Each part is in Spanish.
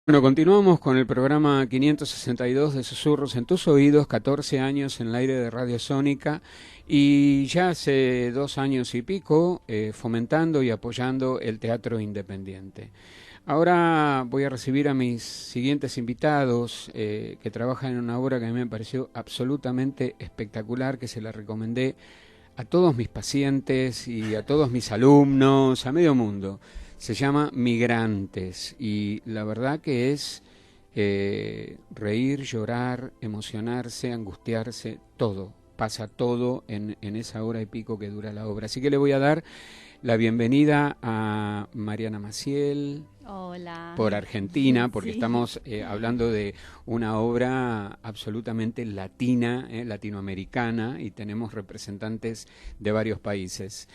Bueno, continuamos con el programa 562 de Susurros en tus oídos, 14 años en el aire de Radio Sónica y ya hace 2 años y pico fomentando y apoyando el teatro independiente. Ahora voy a recibir a mis siguientes invitados que trabajan en una obra que a mí me pareció absolutamente espectacular, que se la recomendé a todos mis pacientes y a todos mis alumnos, a medio mundo. Se llama Migrantes y la verdad que es reír, llorar, emocionarse, angustiarse, todo. Pasa todo en esa hora y pico que dura la obra. Así que le voy a dar la bienvenida a Mariana Maciel. Hola. Por Argentina, porque Sí. estamos hablando de una obra absolutamente latina, latinoamericana, y tenemos representantes de varios países.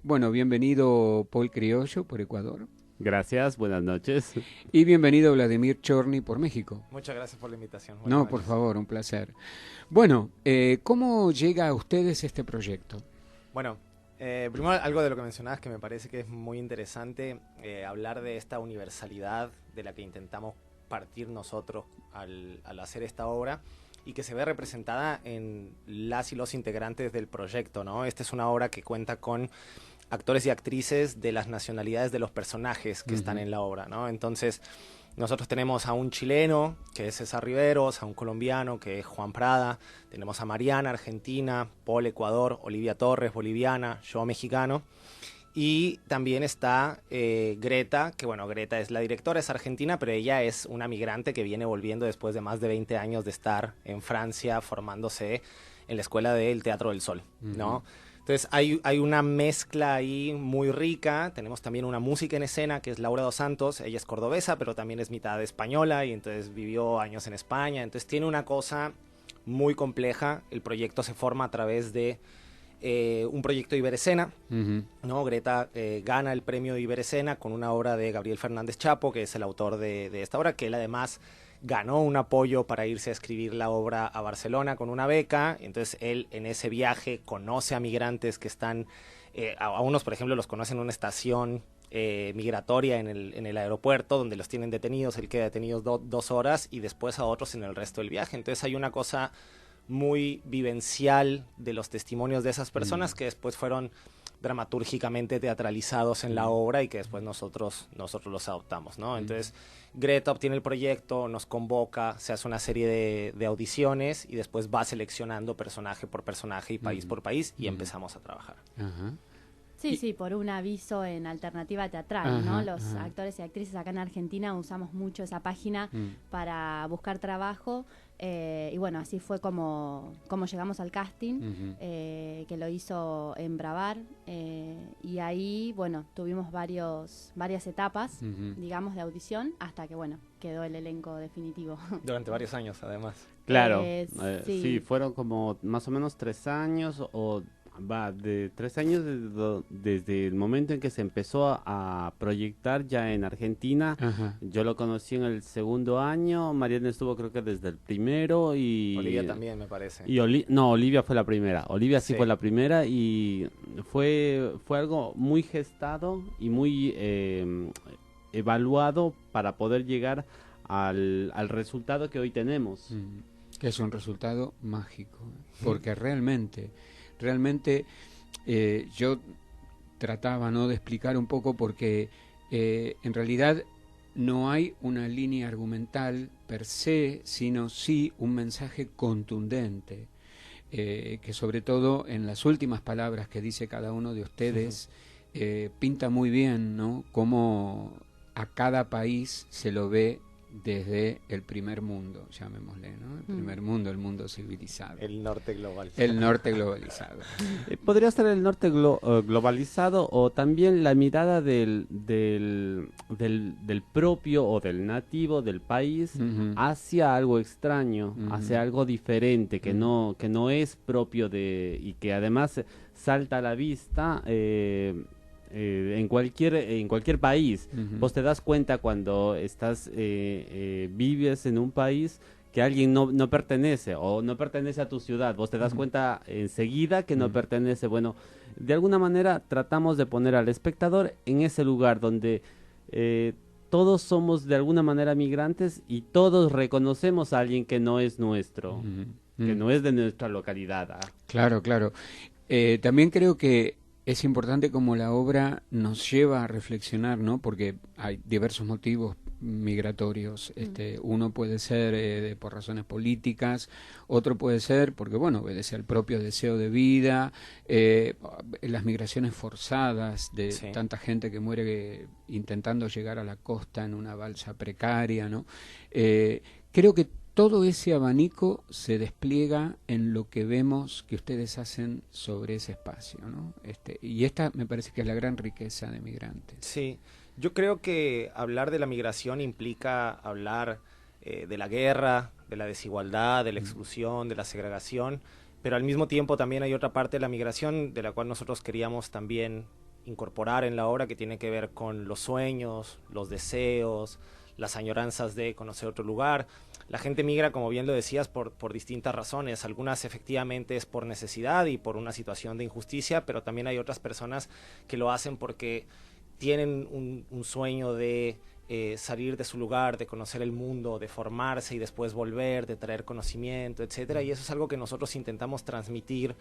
Bueno, bienvenido Paul Criollo por Ecuador. Gracias, buenas noches. Y bienvenido Vladimir Chorny por México. Muchas gracias por la invitación. No, Buenas por noches. favor, un placer. Bueno, ¿cómo llega a ustedes este proyecto? Bueno, primero algo de lo que mencionabas que me parece que es muy interesante, hablar de esta universalidad de la que intentamos partir nosotros al hacer esta obra y que se ve representada en las y los integrantes del proyecto, ¿no? Esta es una obra que cuenta con actores y actrices de las nacionalidades de los personajes que están en la obra, ¿no? Entonces, nosotros tenemos a un chileno, que es César Riveros, a un colombiano, que es Juan Prada, tenemos a Mariana, Argentina, Paul, Ecuador, Olivia Torres, boliviana, yo, mexicano, y también está Greta, que bueno, Greta es la directora, es argentina, pero ella es una migrante que viene volviendo después de más de 20 años de estar en Francia formándose en la Escuela del Teatro del Sol, ¿no? Entonces hay una mezcla ahí muy rica. Tenemos también una música en escena que es Laura dos Santos. Ella es cordobesa, pero también es mitad española y entonces vivió años en España. Entonces tiene una cosa muy compleja. El proyecto se forma a través de un proyecto de Iberescena, ¿no? Greta gana el premio de Iberescena con una obra de Gabriel Fernández Chapo, que es el autor de esta obra, que él además ganó un apoyo para irse a escribir la obra a Barcelona con una beca. Entonces él en ese viaje conoce a migrantes que están, a unos por ejemplo los conoce en una estación migratoria en el aeropuerto donde los tienen detenidos, él queda detenido 2 horas y después a otros en el resto del viaje. Entonces hay una cosa muy vivencial de los testimonios de esas personas que después fueron dramatúrgicamente teatralizados en la obra y que después nosotros los adoptamos, ¿no? Entonces Greta obtiene el proyecto, nos convoca, se hace una serie de audiciones y después va seleccionando personaje por personaje y país por país y empezamos a trabajar. Ajá. Sí, por un aviso en Alternativa Teatral, ¿no? Los actores y actrices acá en Argentina usamos mucho esa página para buscar trabajo y bueno, así fue como llegamos al casting, que lo hizo en Bravar y ahí, bueno, tuvimos varias etapas, digamos, de audición hasta que, bueno, quedó el elenco definitivo. Durante varios años, además. Claro, Sí. sí, fueron como más o menos 3 años o de 3 años desde el momento en que se empezó a proyectar ya en Argentina. Ajá. Yo lo conocí en el segundo año, Mariana estuvo creo que desde el primero y... Olivia también, me parece. Y no, Olivia fue la primera. Olivia sí Sí. fue la primera y fue algo muy gestado y muy evaluado para poder llegar al resultado que hoy tenemos. Que es un resultado mágico, porque realmente yo trataba, ¿no?, de explicar un poco porque en realidad no hay una línea argumental per se, sino sí un mensaje contundente, que sobre todo en las últimas palabras que dice cada uno de ustedes pinta muy bien, ¿no?, cómo a cada país se lo ve desde el primer mundo, llamémosle, ¿no? El primer mundo, el mundo civilizado. El norte global. El norte globalizado. Podría ser el norte globalizado o también la mirada del propio o del nativo del país hacia algo extraño, hacia algo diferente que no es propio y que además salta a la vista en cualquier país. Vos te das cuenta cuando vives en un país que alguien no pertenece o no pertenece a tu ciudad. Vos te das cuenta enseguida que no pertenece. Bueno, de alguna manera tratamos de poner al espectador en ese lugar donde todos somos de alguna manera migrantes y todos reconocemos a alguien que no es nuestro, que no es de nuestra localidad. Claro, claro. También creo que es importante como la obra nos lleva a reflexionar, ¿no? Porque hay diversos motivos migratorios. Uno puede ser por razones políticas, otro puede ser porque, bueno, obedece al propio deseo de vida, las migraciones forzadas de tanta gente que muere intentando llegar a la costa en una balsa precaria, ¿no? Creo que todo ese abanico se despliega en lo que vemos que ustedes hacen sobre ese espacio, ¿no? Y esta me parece que es la gran riqueza de Migrantes. Sí, yo creo que hablar de la migración implica hablar de la guerra, de la desigualdad, de la exclusión, de la segregación, pero al mismo tiempo también hay otra parte de la migración de la cual nosotros queríamos también incorporar en la obra, que tiene que ver con los sueños, los deseos, las añoranzas de conocer otro lugar. La gente migra, como bien lo decías, por distintas razones. Algunas efectivamente es por necesidad y por una situación de injusticia, pero también hay otras personas que lo hacen porque tienen un sueño de salir de su lugar, de conocer el mundo, de formarse y después volver, de traer conocimiento, etcétera. Y eso es algo que nosotros intentamos transmitir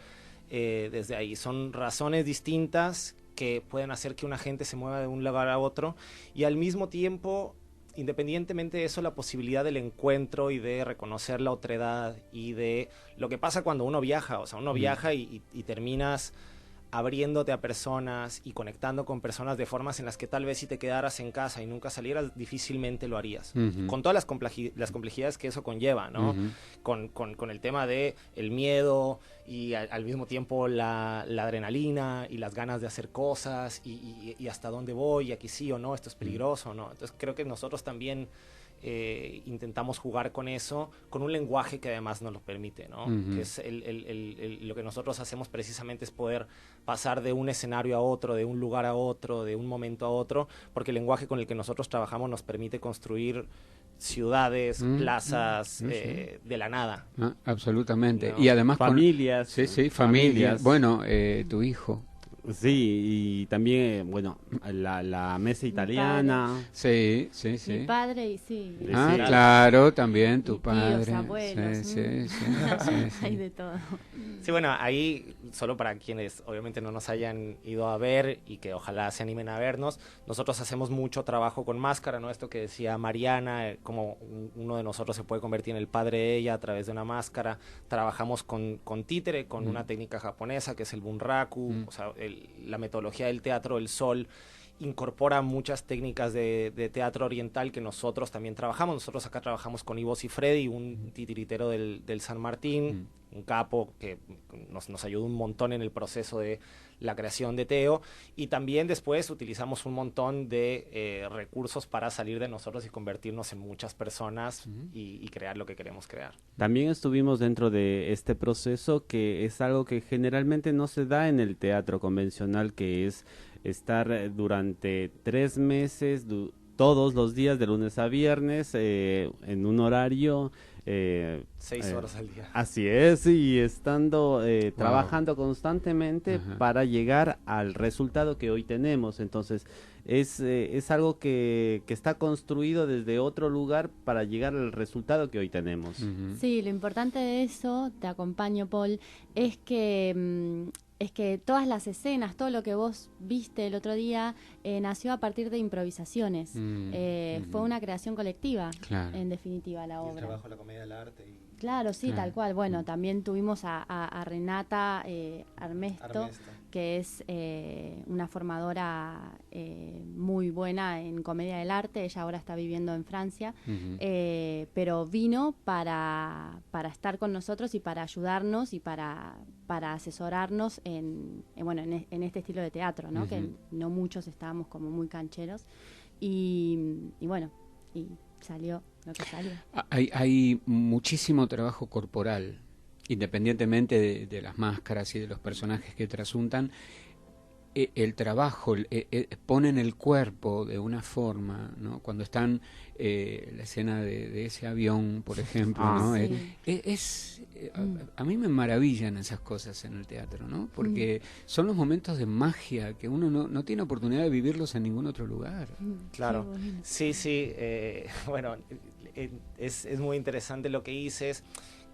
desde ahí. Son razones distintas que pueden hacer que una gente se mueva de un lugar a otro, y al mismo tiempo, independientemente de eso, la posibilidad del encuentro y de reconocer la otredad y de lo que pasa cuando uno viaja. O sea, uno viaja y terminas abriéndote a personas y conectando con personas de formas en las que tal vez si te quedaras en casa y nunca salieras, difícilmente lo harías. Con todas las complejidades que eso conlleva, ¿no? Con el tema de el miedo y al mismo tiempo la adrenalina y las ganas de hacer cosas y hasta dónde voy, y aquí sí o no, esto es peligroso, ¿no? Entonces creo que nosotros también intentamos jugar con eso, con un lenguaje que además nos lo permite, ¿no? Que es lo que nosotros hacemos precisamente, es poder pasar de un escenario a otro, de un lugar a otro, de un momento a otro, porque el lenguaje con el que nosotros trabajamos nos permite construir ciudades, plazas de la nada. Absolutamente. ¿No? Y además familias. Sí, familias. Bueno, tu hijo. Sí, y también, bueno, la mesa italiana. Sí. Mi padre y sí. Claro, también tu padre. Tíos, abuelos. Sí. Hay de todo. Sí, bueno, ahí, solo para quienes obviamente no nos hayan ido a ver y que ojalá se animen a vernos, nosotros hacemos mucho trabajo con máscara, ¿no? Esto que decía Mariana, como uno de nosotros se puede convertir en el padre de ella a través de una máscara. Trabajamos con títere, con una técnica japonesa que es el bunraku, o sea, la metodología del teatro del sol incorpora muchas técnicas de teatro oriental que nosotros también trabajamos. Nosotros acá trabajamos con Ivo Cifredi, un titiritero del San Martín, un capo que nos ayudó un montón en el proceso de la creación de Teo, y también después utilizamos un montón de recursos para salir de nosotros y convertirnos en muchas personas y crear lo que queremos crear. También estuvimos dentro de este proceso, que es algo que generalmente no se da en el teatro convencional, que es estar durante 3 meses, todos los días de lunes a viernes, en un horario 6 horas al día. Así es, y estando trabajando constantemente para llegar al resultado que hoy tenemos. Entonces es algo que está construido desde otro lugar para llegar al resultado que hoy tenemos. Sí, lo importante de eso, te acompaño, Paul, es que todas las escenas, todo lo que vos viste el otro día, nació a partir de improvisaciones. Fue una creación colectiva, en definitiva, la obra. El trabajo de la comedia del arte. Claro, sí, tal cual. Bueno, también tuvimos a Renata Armesto, que es una formadora muy buena en comedia del arte. Ella ahora está viviendo en Francia, pero vino para estar con nosotros y para ayudarnos y para asesorarnos en este estilo de teatro, ¿no? Que no muchos estábamos como muy cancheros, y bueno, y salió lo que salió. Hay muchísimo trabajo corporal, independientemente de las máscaras y de los personajes que trasuntan. el trabajo, ponen el cuerpo de una forma, ¿no? Cuando están, la escena de ese avión, por ejemplo, ¿no? Sí. A mí me maravillan esas cosas en el teatro, ¿no? Porque son los momentos de magia que uno no tiene oportunidad de vivirlos en ningún otro lugar. Claro, sí, bueno, es muy interesante lo que dices.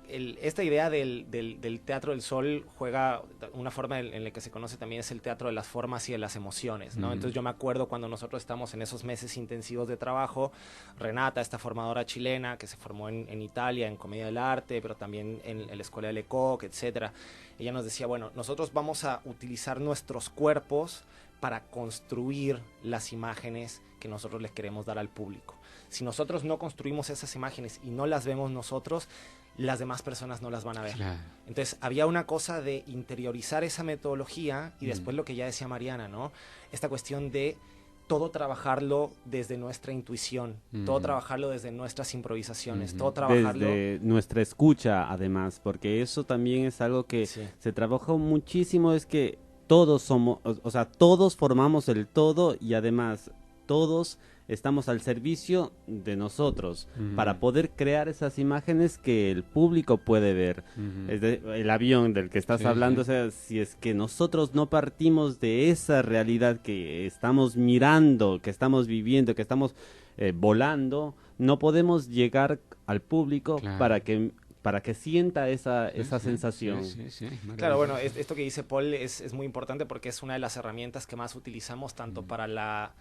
Esta idea del Teatro del Sol juega una forma en la que se conoce también, es el teatro de las formas y de las emociones, ¿no? Entonces yo me acuerdo cuando nosotros estamos en esos meses intensivos de trabajo, Renata, esta formadora chilena que se formó en Italia en Comedia del Arte, pero también en la Escuela de Lecoq, etcétera, ella nos decía, bueno, nosotros vamos a utilizar nuestros cuerpos para construir las imágenes que nosotros les queremos dar al público. Si nosotros no construimos esas imágenes y no las vemos nosotros, las demás personas no las van a ver. Claro. Entonces había una cosa de interiorizar esa metodología y después lo que ya decía Mariana, ¿no? Esta cuestión de todo trabajarlo desde nuestra intuición, todo trabajarlo desde nuestras improvisaciones, todo trabajarlo desde nuestra escucha, además, porque eso también es algo que se trabajó muchísimo, es que todos somos, o sea, todos formamos el todo y además todos estamos al servicio de nosotros para poder crear esas imágenes que el público puede ver. El avión del que estás hablando, o sea, si es que nosotros no partimos de esa realidad que estamos mirando, que estamos viviendo, que estamos volando, no podemos llegar al público para que sienta esa sensación. Claro, bueno, esto que dice Paul es muy importante porque es una de las herramientas que más utilizamos tanto para la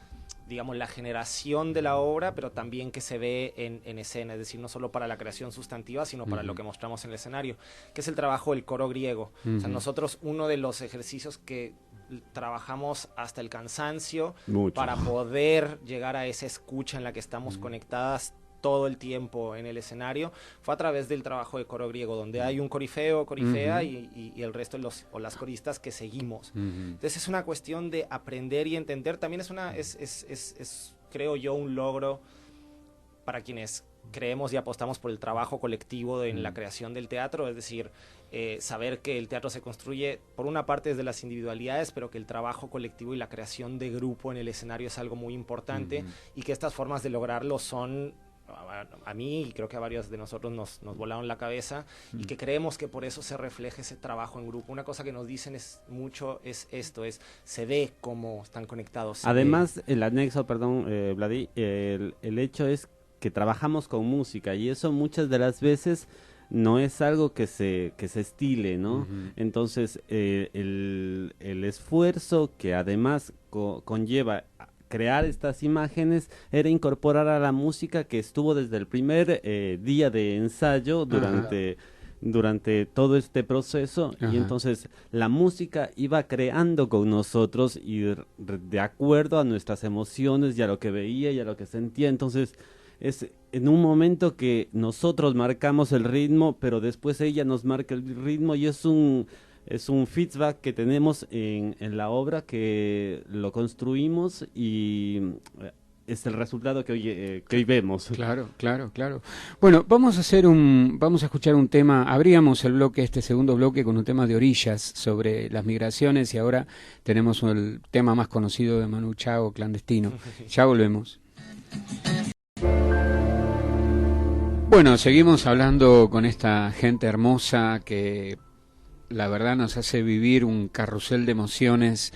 generación de la obra, pero también que se ve en escena, es decir, no solo para la creación sustantiva, sino para lo que mostramos en el escenario, que es el trabajo del coro griego. O sea, nosotros, uno de los ejercicios que trabajamos hasta el cansancio para poder llegar a esa escucha en la que estamos conectadas todo el tiempo en el escenario, fue a través del trabajo de coro griego, donde hay un corifeo, corifea y el resto de las coristas que seguimos. Entonces es una cuestión de aprender y entender. También es creo yo, un logro para quienes creemos y apostamos por el trabajo colectivo en la creación del teatro, es decir, saber que el teatro se construye por una parte desde las individualidades, pero que el trabajo colectivo y la creación de grupo en el escenario es algo muy importante y que estas formas de lograrlo son, a mí y creo que a varios de nosotros nos volaron la cabeza y que creemos que por eso se refleja ese trabajo en grupo. Una cosa que nos dicen mucho es esto, se ve cómo están conectados. Además, el anexo, perdón, Vladi, el hecho es que trabajamos con música y eso muchas de las veces no es algo que se estile, ¿no? Entonces, el esfuerzo que además conlleva crear estas imágenes era incorporar a la música que estuvo desde el primer día de ensayo durante todo este proceso. Y entonces la música iba creando con nosotros y de acuerdo a nuestras emociones y a lo que veía y a lo que sentía. Entonces es en un momento que nosotros marcamos el ritmo, pero después ella nos marca el ritmo y es un feedback que tenemos en la obra, que lo construimos y es el resultado que hoy vemos. Claro. Bueno, vamos a escuchar un tema. Abríamos este segundo bloque con un tema de Orillas sobre las migraciones y ahora tenemos el tema más conocido de Manu Chao, Clandestino. Ya volvemos. Bueno, seguimos hablando con esta gente hermosa que la verdad nos hace vivir un carrusel de emociones.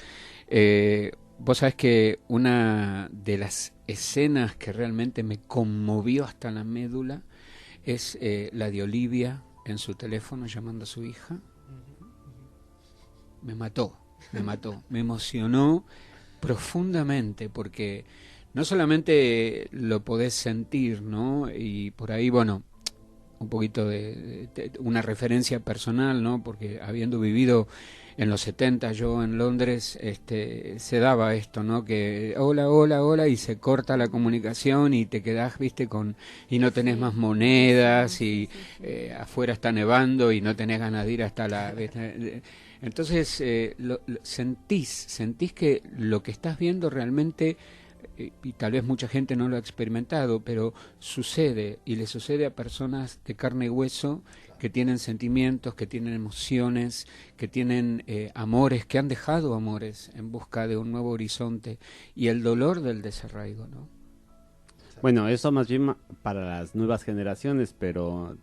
Vos sabés que una de las escenas que realmente me conmovió hasta la médula es la de Olivia en su teléfono llamando a su hija. Me mató, me emocionó profundamente porque no solamente lo podés sentir, ¿no? Y por ahí, bueno, un poquito de una referencia personal, ¿no? Porque habiendo vivido en los 70 yo en Londres, se daba esto, ¿no? Que hola, y se corta la comunicación y te quedás, viste, y no tenés más monedas y afuera está nevando y no tenés ganas de ir hasta la... Entonces, sentís que lo que estás viendo realmente... y tal vez mucha gente no lo ha experimentado, pero sucede y le sucede a personas de carne y hueso que tienen sentimientos, que tienen emociones, que tienen amores, que han dejado amores en busca de un nuevo horizonte, y el dolor del desarraigo, ¿no? Bueno, eso más bien para las nuevas generaciones, pero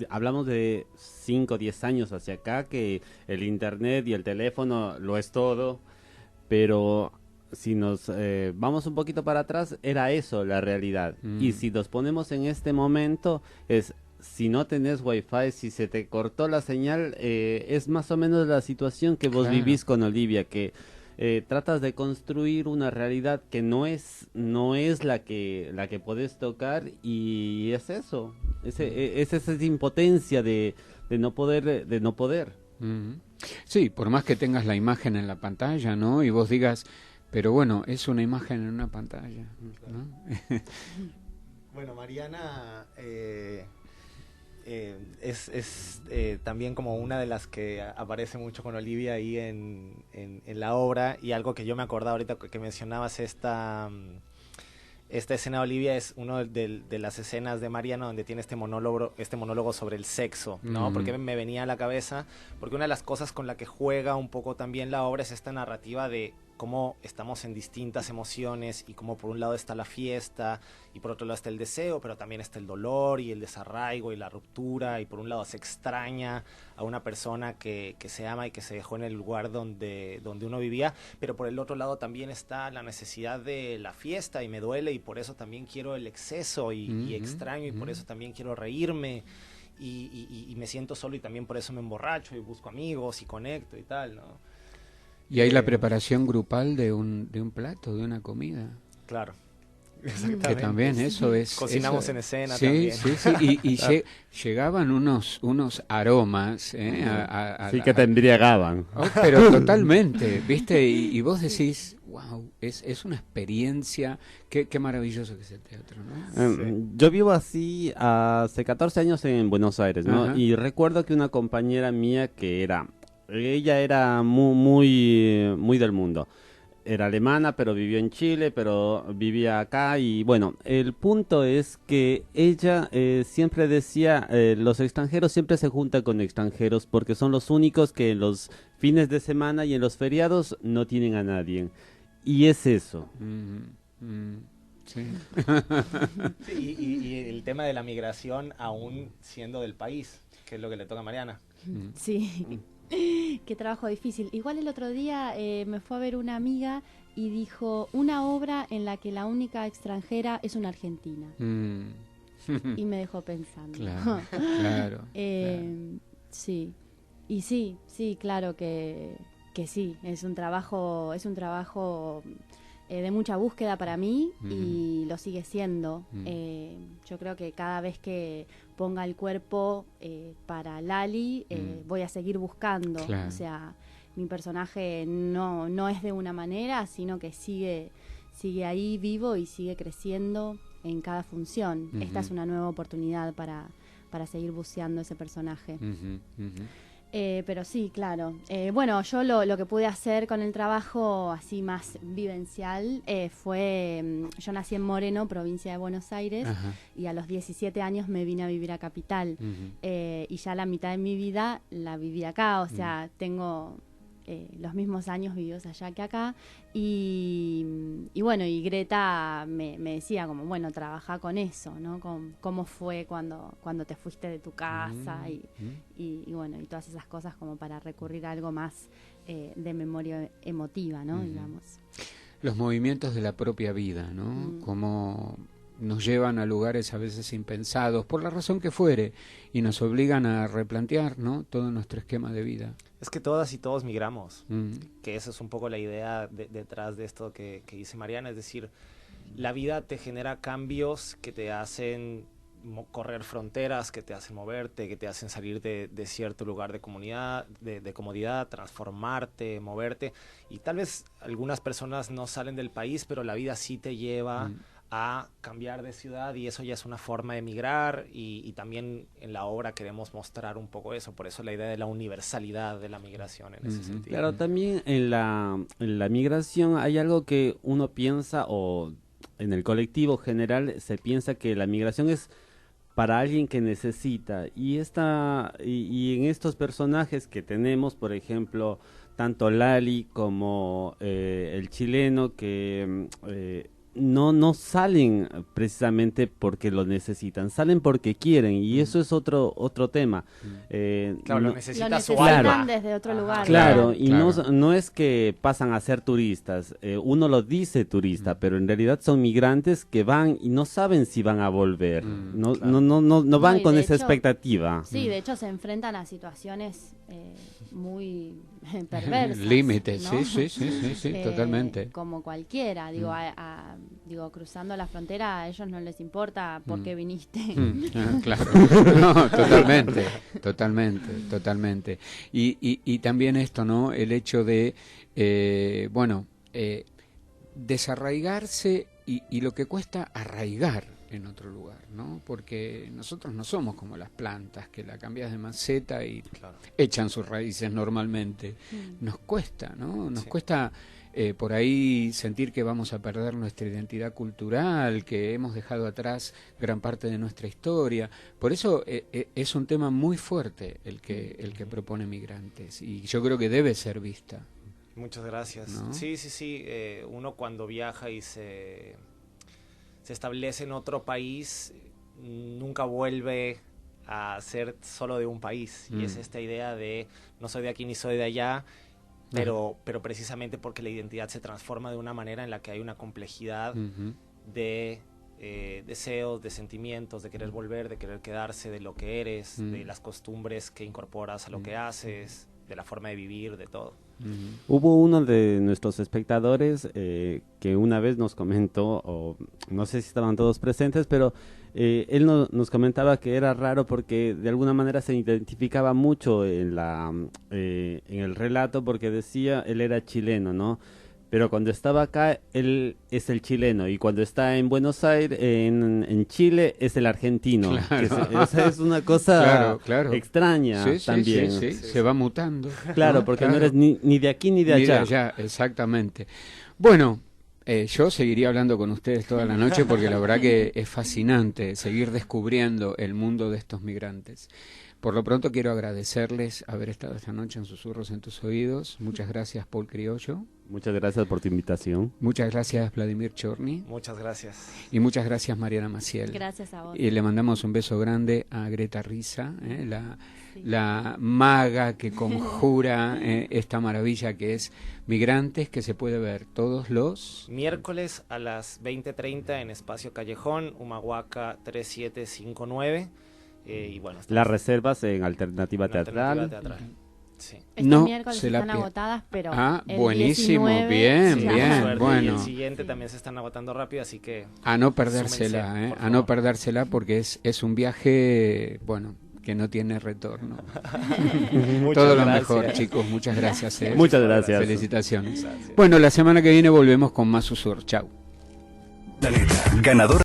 hablamos de 5 o 10 años hacia acá, que el internet y el teléfono lo es todo, pero si nos vamos un poquito para atrás, era eso la realidad. Y si nos ponemos en este momento, es si no tenés wifi, si se te cortó la señal, es más o menos la situación que vos vivís con Olivia, que tratas de construir una realidad que no es la que podés tocar, y es eso, es esa impotencia de no poder. Sí, por más que tengas la imagen en la pantalla, ¿no? Y vos digas, pero bueno, es una imagen en una pantalla, ¿no? Bueno, Mariana es también como una de las que aparece mucho con Olivia ahí en la obra, y algo que yo me acordaba ahorita que mencionabas esta escena de Olivia es una de las escenas de Mariana donde tiene este monólogo sobre el sexo, ¿no? Porque me venía a la cabeza, porque una de las cosas con la que juega un poco también la obra es esta narrativa de cómo estamos en distintas emociones, y cómo por un lado está la fiesta y por otro lado está el deseo, pero también está el dolor y el desarraigo y la ruptura, y por un lado se extraña a una persona que se ama y que se dejó en el lugar donde uno vivía, pero por el otro lado también está la necesidad de la fiesta y me duele, y por eso también quiero el exceso y extraño, y por eso también quiero reírme, y me siento solo, y también por eso me emborracho y busco amigos y conecto y tal, ¿no? Y hay la preparación grupal de un plato, de una comida. Claro, exactamente. Que también eso es... Cocinamos eso, en escena sí, también. Sí, y llegaban unos aromas, sí, que te embriagaban. Oh, pero totalmente, ¿viste? Y vos decís, wow, es una experiencia, qué maravilloso que es el teatro, ¿no? Sí. Yo vivo así hace 14 años en Buenos Aires, ¿no? Ajá. Y recuerdo que una compañera mía ella era muy del mundo. Era alemana, pero vivió en Chile, pero vivía acá. Y bueno, el punto es que ella siempre decía, los extranjeros siempre se juntan con extranjeros porque son los únicos que en los fines de semana y en los feriados no tienen a nadie. Y es eso. Sí. Sí, y el tema de la migración aún siendo del país, que es lo que le toca a Mariana. Sí. Qué trabajo difícil. Igual el otro día me fue a ver una amiga y dijo una obra en la que la única extranjera es una argentina. Y me dejó pensando. Claro. Sí. Y sí, claro que sí. Es un trabajo de mucha búsqueda para mí, y lo sigue siendo. Yo creo que cada vez que ponga el cuerpo para Lali, voy a seguir buscando. Claro. O sea, mi personaje no es de una manera, sino que sigue ahí vivo y sigue creciendo en cada función. Esta es una nueva oportunidad para seguir buceando ese personaje. Pero sí, claro. Bueno, yo lo que pude hacer con el trabajo así más vivencial fue... yo nací en Moreno, provincia de Buenos Aires, y a los 17 años me vine a vivir a Capital. Y ya la mitad de mi vida la viví acá, o sea, tengo... los mismos años vividos allá que acá, y bueno, y Greta me decía como, bueno, trabajá con eso, ¿no? Cómo fue cuando te fuiste de tu casa, y bueno, y todas esas cosas como para recurrir a algo más de memoria emotiva, ¿no? Digamos. Los movimientos de la propia vida, ¿no? Como nos llevan a lugares a veces impensados, por la razón que fuere, y nos obligan a replantear, ¿no?, todo nuestro esquema de vida. Es que todas y todos migramos, que esa es un poco la idea detrás de esto que dice Mariana, es decir, la vida te genera cambios que te hacen correr fronteras, que te hacen moverte, que te hacen salir de cierto lugar de comodidad, transformarte, moverte, y tal vez algunas personas no salen del país, pero la vida sí te lleva a cambiar de ciudad, y eso ya es una forma de migrar, y también en la obra queremos mostrar un poco eso, por eso la idea de la universalidad de la migración en ese sentido. Claro, también en la migración hay algo que uno piensa, o en el colectivo general se piensa que la migración es para alguien que necesita. Y en estos personajes que tenemos, por ejemplo, tanto Lali como el chileno, que no salen precisamente porque lo necesitan, salen porque quieren, y eso es otro tema. Claro, lo necesita su necesitan alma. desde otro lugar. Claro, y claro. no es que pasan a ser turistas, uno lo dice turista, pero en realidad son migrantes que van y no saben si van a volver, no van y con de esa hecho, expectativa. Sí, de hecho se enfrentan a situaciones muy perversas. Límites, ¿no? sí, totalmente. Como cualquiera, digo, digo, cruzando la frontera a ellos no les importa por qué viniste. Claro, no, totalmente. Y también esto, ¿no? El hecho de, desarraigarse y lo que cuesta arraigar en otro lugar, ¿no? Porque nosotros no somos como las plantas, que la cambias de maceta y echan sus raíces normalmente. Nos cuesta, ¿no? Nos cuesta por ahí sentir que vamos a perder nuestra identidad cultural, que hemos dejado atrás gran parte de nuestra historia. Por eso es un tema muy fuerte el que propone Migrantes, y yo creo que debe ser vista. Muchas gracias. ¿No? Sí. Uno cuando viaja y se establece en otro país, nunca vuelve a ser solo de un país. Y es esta idea de no soy de aquí ni soy de allá, pero precisamente porque la identidad se transforma de una manera en la que hay una complejidad de deseos, de sentimientos, de querer volver, de querer quedarse, de lo que eres, de las costumbres que incorporas a lo que haces, de la forma de vivir, de todo. Hubo uno de nuestros espectadores que una vez nos comentó, o no sé si estaban todos presentes, pero él nos comentaba que era raro porque de alguna manera se identificaba mucho en el relato, porque decía, él era chileno, ¿no? Pero cuando estaba acá, él es el chileno, y cuando está en Buenos Aires, en Chile, es el argentino. Claro. Es una cosa claro. extraña también. Sí, se va mutando. Claro, porque no eres ni de aquí ni de allá. Ni de allá, exactamente. Bueno, yo seguiría hablando con ustedes toda la noche, porque la verdad que es fascinante seguir descubriendo el mundo de estos migrantes. Por lo pronto quiero agradecerles haber estado esta noche en Susurros en tus Oídos. Muchas gracias, Paul Criollo. Muchas gracias por tu invitación. Muchas gracias, Vladimir Chorny. Muchas gracias. Y muchas gracias, Mariana Maciel. Gracias a vos. Y le mandamos un beso grande a Greta Risa, la maga que conjura esta maravilla que es Migrantes, que se puede ver todos los miércoles a las 20:30 en Espacio Callejón, Humahuaca 3759. Y bueno, las reservas en Alternativa Teatral. Sí. Este miércoles están agotadas, pero el buenísimo, 19, bien, sí, bien, bueno. Y el siguiente también se están agotando rápido, así que a no perdérsela, a no perdérsela, porque es un viaje, bueno, que no tiene retorno. Todo lo mejor, chicos, muchas gracias. Muchas gracias. Felicitaciones. Gracias. Bueno, la semana que viene volvemos con más Susur. Chau. Ganador